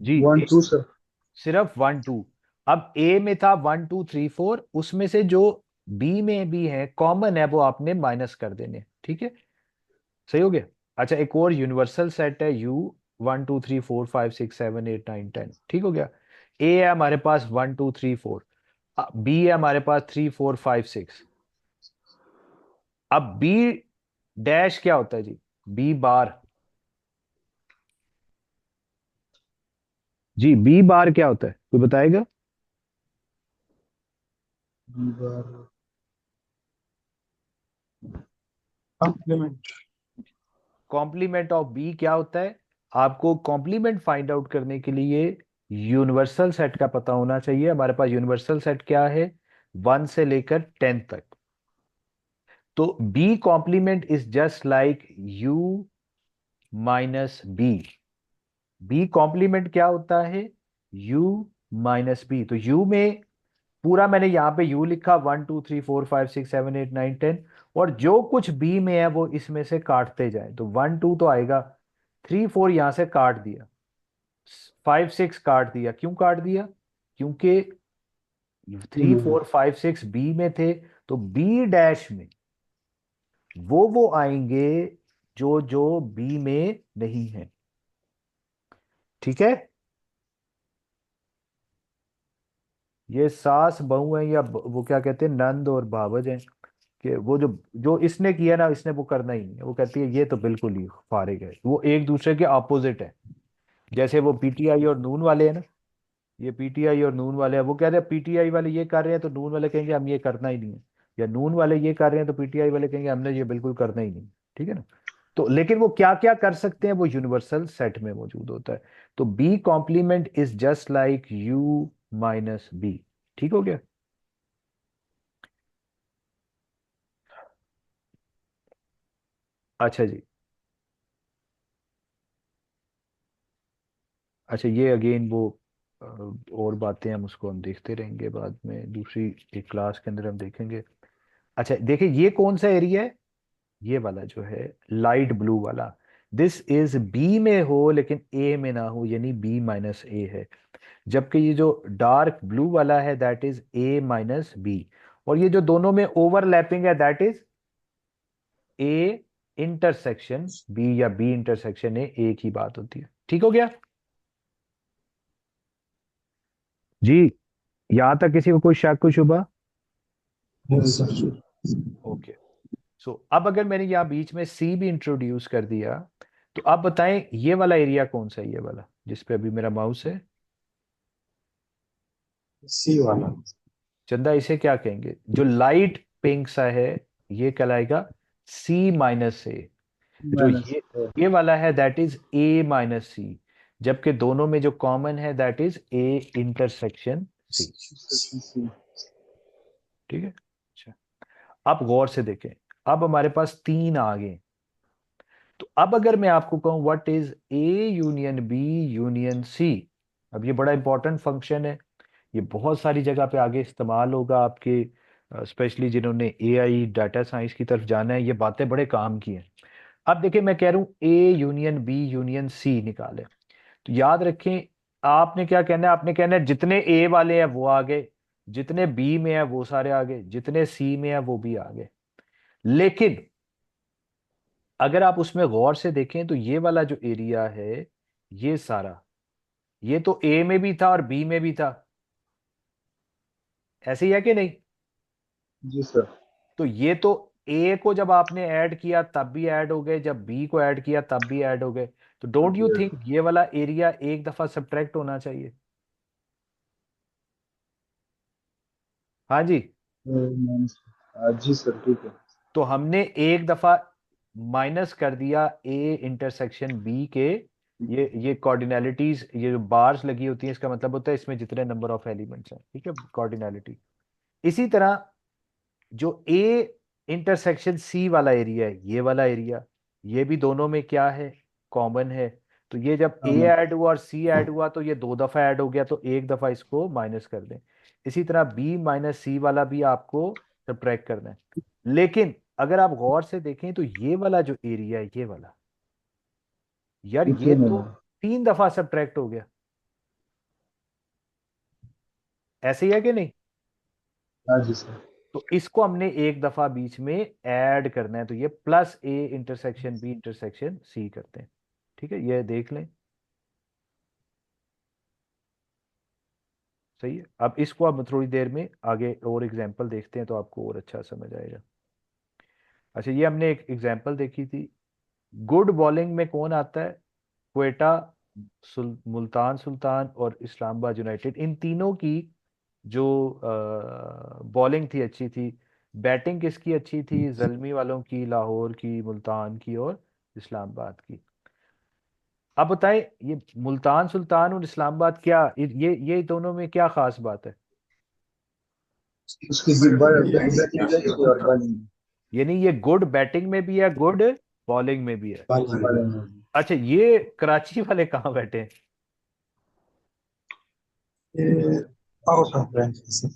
जी। 1 2 sir. सिर्फ 1 2। अब ए में था 1 2 3 4, उसमें से जो बी में भी है कॉमन है वो आपने माइनस कर देने, ठीक है। सही हो गया। अच्छा, एक और यूनिवर्सल सेट है यू, 1 2 3 4 5 6 7 8 9 10, ठीक हो गया। ए है हमारे पास 1 2 3 4, बी है हमारे पास 3 4 5 6। अब बी डैश क्या होता है जी, B bar. G B bar क्या होता है, कोई बताएगा? कॉम्प्लीमेंट। कॉम्प्लीमेंट ऑफ बी क्या होता है? आपको कॉम्प्लीमेंट फाइंड आउट करने के लिए यूनिवर्सल सेट का पता होना चाहिए। हमारे पास यूनिवर्सल सेट क्या है, 1 से लेकर 10 तक। तो B complement is just like U minus B. B complement क्या होता है, u माइनस बी। तो u में पूरा मैंने यहां पे u लिखा, 1 2 3 4 5 6 7 8 9 10, और जो कुछ b में है वो इसमें से काटते जाए। तो 1 2 तो आएगा, 3 4 यहां से काट दिया, 5 6 काट दिया। क्यों काट दिया? क्योंकि 3 4 5 6 बी में थे। तो बी डैश में वो आएंगे जो जो बी में नहीं है, ठीक है। ये सास बहू है या वो क्या कहते हैं, नंद और भावज हैं, कि वो जो जो इसने किया ना, इसने वो करना ही नहीं है। वो कहती है ये तो बिल्कुल ही फारिग है, वो एक दूसरे के ऑपोजिट है। जैसे वो पीटीआई और नून वाले हैं ना, ये पीटीआई और नून वाले हैं, वो कहते हैं पीटीआई वाले ये कर रहे हैं तो नून वाले कहेंगे हम ये करना ही नहीं है, या नून वाले ये कर रहे हैं तो पीटीआई वाले कहेंगे हमने ये बिल्कुल करना ही नहीं, ठीक है ना। तो लेकिन वो क्या क्या कर सकते हैं वो यूनिवर्सल सेट में मौजूद होता है। तो B complement is just like U minus B, ठीक हो गया। अच्छा जी। अच्छा, ये अगेन वो और बातें हम उसको हम देखते रहेंगे बाद में, दूसरी एक क्लास के अंदर हम देखेंगे। अच्छा देखिए, ये कौन सा एरिया है, ये वाला जो है लाइट ब्लू वाला, दिस इज बी में हो लेकिन ए में ना हो, यानी बी माइनस ए है। जबकि ये जो डार्क ब्लू वाला है that is A minus B. और ये जो दोनों में ओवरलैपिंग है that is A intersection B, या बी इंटरसेक्शन ए, एक ही बात होती है, ठीक हो गया जी। यहां तक किसी को कोई शक कोई शुबा? Yes sir. ओके। सो अब अगर मैंने यहाँ बीच में सी भी इंट्रोड्यूस कर दिया, तो आप बताएं ये वाला एरिया कौन सा है, ये वाला जिस पे अभी मेरा माउस है। सी वाला। चंदा इसे क्या कहेंगे, जो लाइट पिंक सा है ये कहलाएगा सी माइनस ए। जो माइनस। ये वाला है that is A minus C. जबकि दोनों में जो कॉमन है that is A intersection C, C. ठीक है। अच्छा, अब गौर से देखें, अब हमारे पास तीन आ गए। तो अब अगर मैं आपको कहूं what is A union B union C, अब ये बड़ा इंपॉर्टेंट फंक्शन है, ये बहुत सारी जगह पे आगे इस्तेमाल होगा आपके, स्पेशली जिन्होंने एआई डाटा साइंस की तरफ जाना है, ये बातें बड़े काम की हैं। अब देखिए मैं कह रहा हूं A union B union C निकाले, तो याद रखें आपने क्या कहना है, आपने कहना है जितने ए वाले हैं वो आगे, जितने बी में है वो सारे आगे, जितने सी में है वो भी आगे। लेकिन अगर आप उसमें गौर से देखें तो ये वाला जो एरिया है ये सारा, ये तो ए में भी था और बी में भी था, ऐसे ही है कि नहीं? जी सर। तो ये तो ए को जब आपने ऐड किया तब भी ऐड हो गए, जब बी को ऐड किया तब भी ऐड हो गए। तो डोंट यू थिंक ये वाला एरिया एक दफा सब्ट्रैक्ट होना चाहिए? हाँ जी। जी सर ठीक है। तो हमने एक दफा माइनस कर दिया ए इंटरसेक्शन बी के, ये कॉर्डिनैलिटीज, ये जो बार्स लगी होती हैं इसका मतलब होता है इसमें जितने नंबर ऑफ एलिमेंट्स हैं, ठीक है, कॉर्डिनैलिटी। इसी तरह जो ए इंटरसेक्शन सी वाला एरिया है, ये वाला एरिया, ये भी दोनों में क्या है, कॉमन है। तो ये जब ए ऐड हुआ और सी ऐड हुआ तो ये दो दफा ऐड हो गया, तो एक दफा इसको माइनस कर दें। इसी तरह बी माइनस सी वाला भी आपको सब्ट्रैक्ट करना है। लेकिन अगर आप गौर से देखें तो ये वाला जो एरिया है, ये वाला, यार ये कितने तो नंबर? 3 दफा सब्ट्रैक्ट हो गया। ऐसे ही है कि नहीं? हाँ जी सर। तो इसको हमने एक दफा बीच में ऐड करना है, तो ये plus A intersection B intersection C करते हैं। ठीक है, ये देख लें। सही है। अब इसको अब थोड़ी देर में आगे और एग्जांपल देखते हैं तो आपको और अच्छा समझ आएगा। अच्छा, ये हमने एक एग्जांपल देखी थी। गुड बॉलिंग में कौन आता है? क्वेटा, मुल्तान सुल्तान और इस्लामाबाद यूनाइटेड, इन तीनों की जो बॉलिंग थी अच्छी थी। बैटिंग किसकी अच्छी थी? जल्मी वालों की, लाहौर की, मुल्तान की और इस्लामाबाद की। अब बताएं, ये मुल्तान सुल्तान और इस्लामाबाद क्या, ये दोनों में क्या खास बात है? उसकी बैटिंग अच्छी और बॉलिंग यानी ये गुड बैटिंग में भी है, गुड बॉलिंग में भी है। बॉलिंग अच्छा, ये कराची वाले कहाँ बैठे हैं? ये आउट ऑफ रैंक से।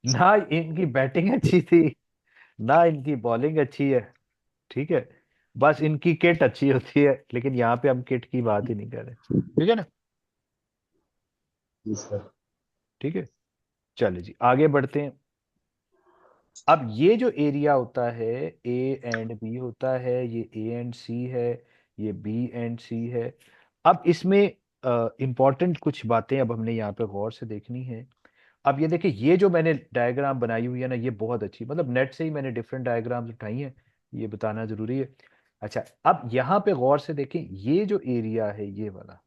ना इनकी बैटिंग अच्छी थी, ना इनकी बॉलिंग अच्छी है। ठीक है, बस इनकी किट अच्छी होती है, लेकिन यहाँ पे हम किट की बात ही नहीं कर रहे। ठीक है ना? जी सर। ठीक है, चलिए जी आगे बढ़ते हैं। अब ये जो एरिया होता है, ए एंड बी होता है, ये ए एंड सी है, ये बी एंड सी है। अब इसमें इंपॉर्टेंट कुछ बातें अब हमने यहाँ पे गौर से देखनी है। अब ये देखिए, ये जो मैंने डायग्राम बनाई हुई है ना, ये बहुत अच्छी, मतलब नेट से ही मैंने डिफरेंट डायग्राम्स उठाई हैं, ये बताना जरूरी है। अच्छा, अब यहाँ पे गौर से देखें, ये जो एरिया है ये वाला,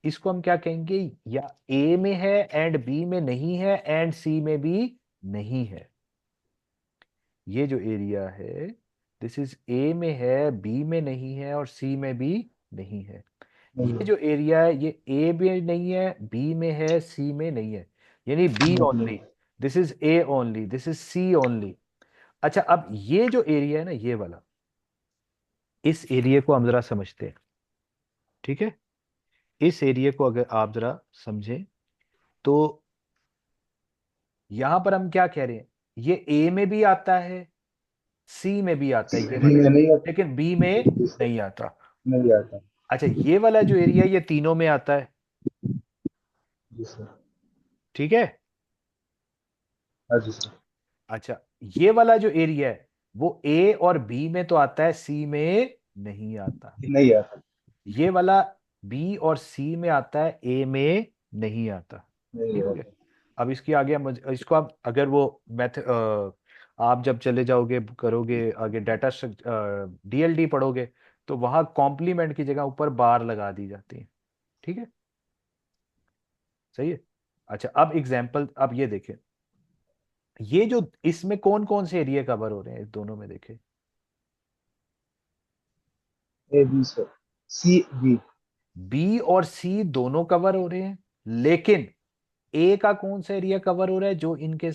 इसको हम क्या कहेंगे? या ए में है एंड बी में नहीं है एंड सी में भी नहीं है। ये जो एरिया है, दिस इज ए में है, बी में नहीं है और सी में भी नहीं है। ये जो एरिया है, ये ए में नहीं है, बी में है, सी में नहीं है, यानी B only. This is A only, this is C only. अच्छा, अब ये जो एरिया है ना, ये वाला, इस एरिया को हम जरा समझते हैं। ठीक है, इस एरिया को अगर आप जरा समझें, तो यहां पर हम क्या कह रहे हैं? ये ए में भी आता है, सी में भी आता है ये बी वाला, में नहीं आता। लेकिन बी में जी सर। नहीं आता। नहीं आता। अच्छा, ये वाला जो एरिया है, ये तीनों में आता है। जी सर। ठीक है। हाँ जी सर। अच्छा, ये वाला जो एरिया है, वो ए और बी में तो आता है, सी में नहीं आता। नहीं आता। ये वाला बी और सी में आता है, ए में नहीं आता। नहीं ठीक हो गया। आता। अब इसकी आगे हम इसको, आप अगर वो मैथ आप जब चले जाओगे करोगे आगे डाटा डीएलडी पढ़ोगे, तो वहां कॉम्प्लीमेंट की जगह ऊपर बार लगा दी जाती है। ठीक है, सही है। अच्छा, अब एग्जाम्पल, अब ये देखें, ये जो इसमें कौन कौन से एरिया कवर हो रहे हैं, इस दोनों में देखें। A B sir. C B. B और सी दोनों कवर हो रहे हैं, लेकिन ए का कौन सा एरिया कवर हो रहा है जो इनके